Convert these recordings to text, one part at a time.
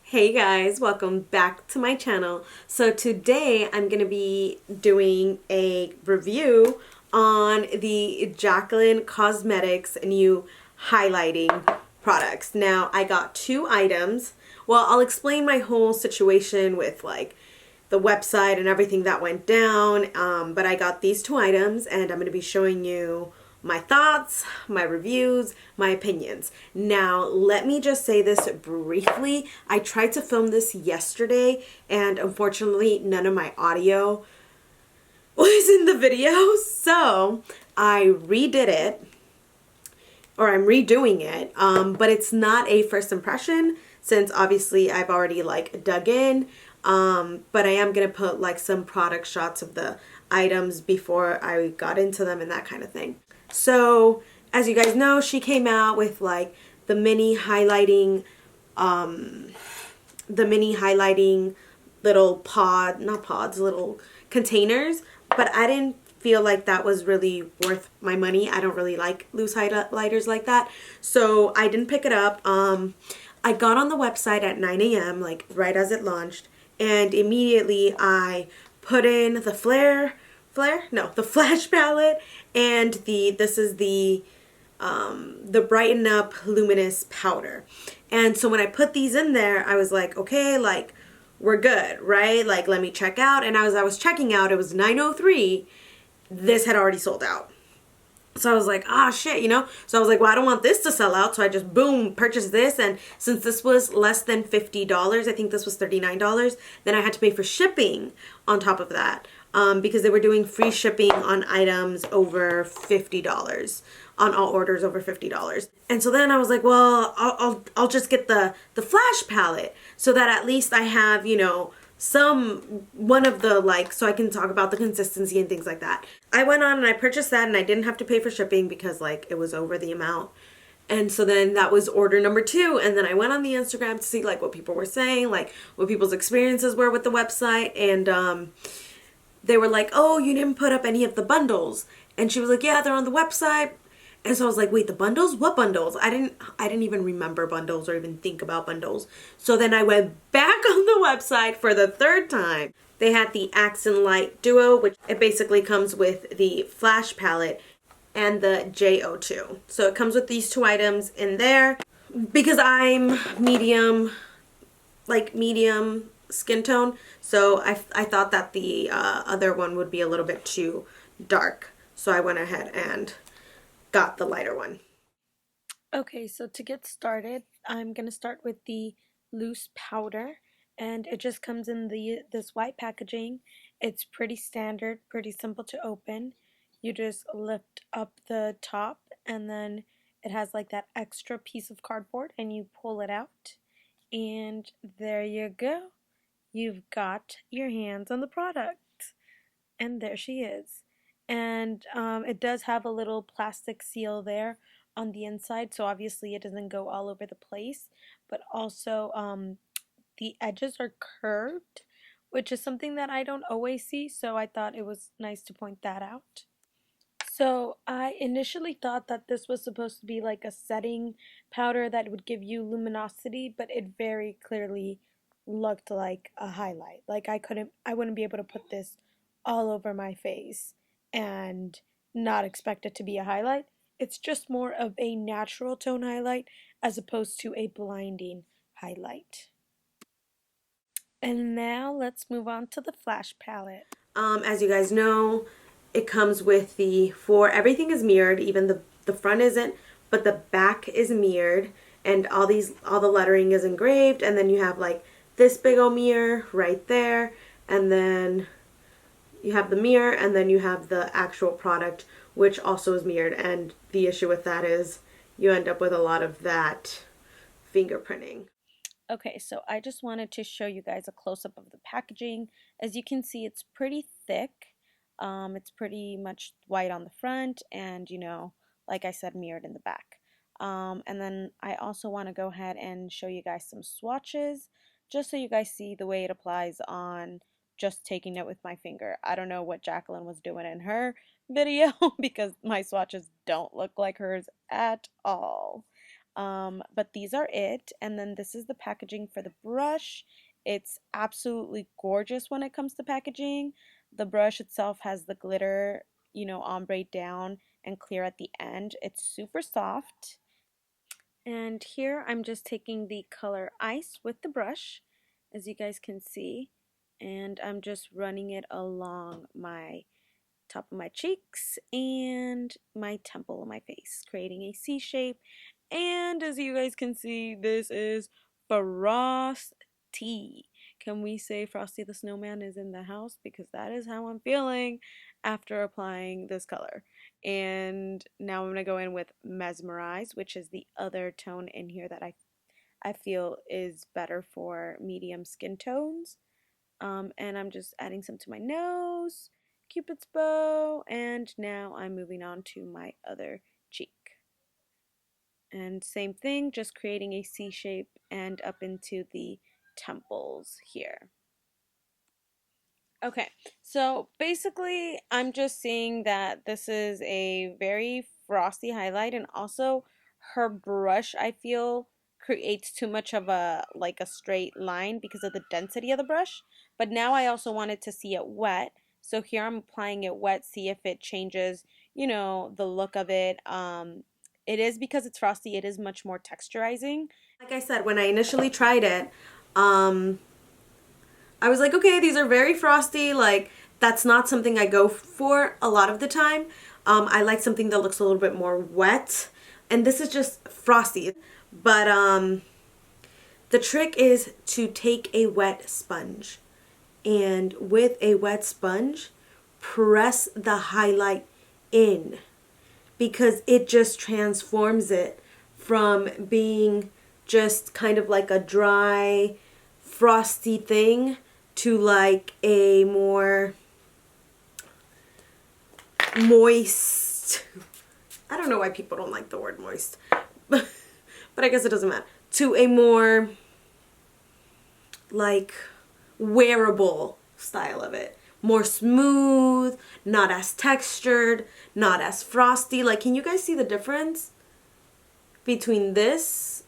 Hey guys, welcome back to my channel. So today I'm going to be doing a review on the Jaclyn Cosmetics new highlighting products. Now I got two items. Well, I'll explain my whole situation with like the website and everything that went down. But I got these two items and I'm going to be showing you my thoughts, my reviews, my opinions. Now, let me just say this briefly. I tried to film this yesterday and unfortunately none of my audio was in the video. So I redid it, or I'm redoing it, but it's not a first impression since obviously I've already like dug in. But I am gonna put like some product shots of the items before I got into them and that kind of thing. So as you guys know, she came out with like the mini highlighting, the mini highlighting little not pods, little containers, but I didn't feel like that was really worth my money. I don't really like loose highlighters like that. So I didn't pick it up. I got on the website at 9 a.m., like right as it launched, and immediately I put in the the flash palette and this is the Brighten Up Luminous Powder. And so when I put these in there, I was like, okay, like we're good, right? Like let me check out. And as I was checking out, it was 9:03. This had already sold out. So I was like, ah, shit, you know? So I was like, well, I don't want this to sell out. So I just, boom, purchased this. And since this was less than $50, I think this was $39, then I had to pay for shipping on top of that. Because they were doing free shipping on items over $50, on all orders over $50. And so then I was like, well, I'll just get the flash palette so that at least I have, you know, one of the like, so I can talk about the consistency and things like that. I went on and I purchased that and I didn't have to pay for shipping because like it was over the amount. And so then that was order number two. And then I went on the Instagram to see like what people were saying, like what people's experiences were with the website. And they were like, oh, you didn't put up any of the bundles. And she was like, yeah, they're on the website. And so I was like, wait, the bundles? What bundles? I didn't even remember bundles or even think about bundles. So then I went back on the website for the third time. They had the Accent Light Duo, which it basically comes with the flash palette and the JO2. So it comes with these two items in there. Because I'm medium skin tone, so I thought that the other one would be a little bit too dark. So I went ahead and got the lighter one. Okay, so to get started, I'm gonna start with the loose powder, and it just comes in this white packaging. It's pretty standard, pretty simple to open. You just lift up the top, and then it has like that extra piece of cardboard, and you pull it out, and there you go. You've got your hands on the product. And there she is. And it does have a little plastic seal there on the inside, so obviously it doesn't go all over the place. But also, the edges are curved, which is something that I don't always see, so I thought it was nice to point that out. So I initially thought that this was supposed to be like a setting powder that would give you luminosity, but it very clearly looked like a highlight. Like I wouldn't be able to put this all over my face and not expect it to be a highlight. It's just more of a natural tone highlight as opposed to a blinding highlight. And now let's move on to the flash palette. As you guys know, it comes with everything is mirrored, even the front isn't, but the back is mirrored, and all the lettering is engraved, and then you have like this big old mirror right there, and then you have the mirror, and then you have the actual product, which also is mirrored. And the issue with that is you end up with a lot of that fingerprinting. Okay, so I just wanted to show you guys a close-up of the packaging. As you can see, it's pretty thick. It's pretty much white on the front and, like I said, mirrored in the back. And then I also want to go ahead and show you guys some swatches, just so you guys see the way it applies on just taking it with my finger. I don't know what Jaclyn was doing in her video because my swatches don't look like hers at all. But these are it. And then this is the packaging for the brush. It's absolutely gorgeous when it comes to packaging. The brush itself has the glitter, you know, ombre down and clear at the end. It's super soft. And here I'm just taking the color Ice with the brush, as you guys can see, and I'm just running it along my top of my cheeks and my temple of my face, creating a C shape. And as you guys can see, this is Frosty. Can we say Frosty the Snowman is in the house? Because that is how I'm feeling after applying this color. And now I'm going to go in with Mesmerize, which is the other tone in here that I feel is better for medium skin tones. And I'm just adding some to my nose, Cupid's bow, and now I'm moving on to my other cheek. And same thing, just creating a C shape and up into the temples here. Okay, so basically I'm just seeing that this is a very frosty highlight, and also her brush I feel creates too much of a like a straight line because of the density of the brush. But now I also wanted to see it wet. So here I'm applying it wet, see if it changes, you know, the look of it. It is because it's frosty, it is much more texturizing. Like I said, when I initially tried it, um, I was like, okay, these are very frosty. Like, that's not something I go for a lot of the time. I like something that looks a little bit more wet. And this is just frosty. But the trick is to take a wet sponge. And with a wet sponge, press the highlight in. Because it just transforms it from being just kind of like a dry, frosty thing to like a more moist. I don't know why people don't like the word moist, but I guess it doesn't matter. To a more like wearable style of it. More smooth, not as textured, not as frosty. Like, can you guys see the difference between this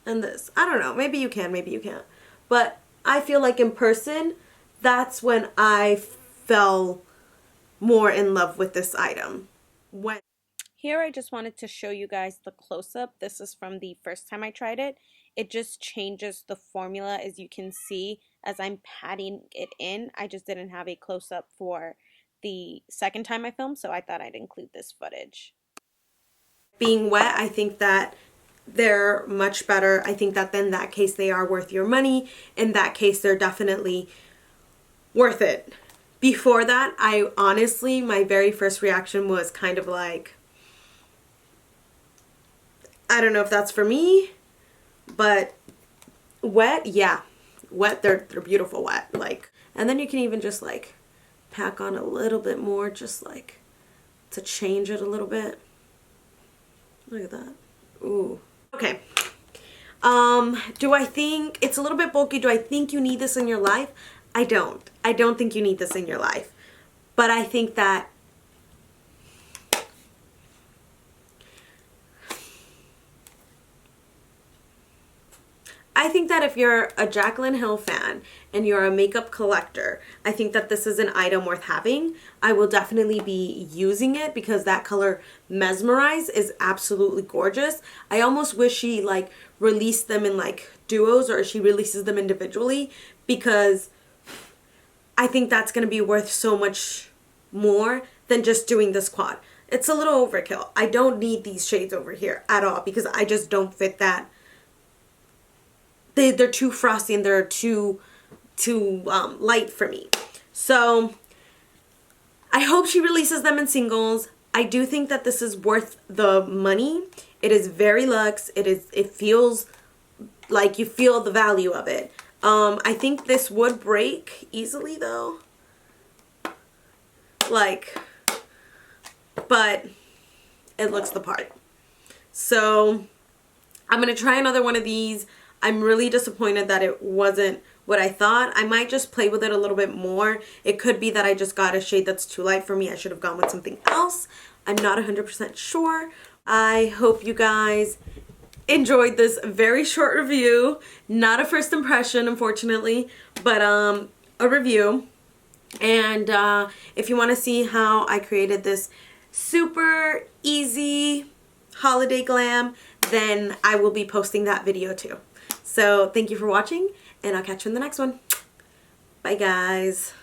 and this? I don't know. Maybe you can, maybe you can't. But I feel like in person, that's when I fell more in love with this item. When Here I just wanted to show you guys the close-up. This is from the first time I tried it. It just changes the formula, as you can see, as I'm patting it in. I just didn't have a close-up for the second time I filmed, so I thought I'd include this footage. being wet, I think that they're much better. I think that in that case they are worth your money. In that case, they're definitely worth it. Before that, I honestly, my very first reaction was kind of like, I don't know if that's for me, but wet, yeah. Wet, they're beautiful wet. Like, and then you can even just like pack on a little bit more, just like to change it a little bit. Look at that. Ooh. Okay. Do I think it's a little bit bulky? Do I think you need this in your life? I don't. I don't think you need this in your life. But I think that if you're a Jaclyn Hill fan and you're a makeup collector, I think that this is an item worth having. I will definitely be using it because that color Mesmerize is absolutely gorgeous. I almost wish she like released them in like duos, or she releases them individually, because I think that's going to be worth so much more than just doing this quad. It's a little overkill. I don't need these shades over here at all because I just don't fit that. They're too frosty and they're too light for me. So I hope she releases them in singles. I do think that this is worth the money. It is very luxe. It feels like you feel the value of it. I think this would break easily though. Like, but it looks the part. So I'm going to try another one of these. I'm really disappointed that it wasn't what I thought. I might just play with it a little bit more. It could be that I just got a shade that's too light for me. I should have gone with something else. I'm not 100% sure. I hope you guys enjoyed this very short review. Not a first impression, unfortunately, but a review. And if you want to see how I created this super easy holiday glam, then I will be posting that video too. So thank you for watching, and I'll catch you in the next one. Bye guys.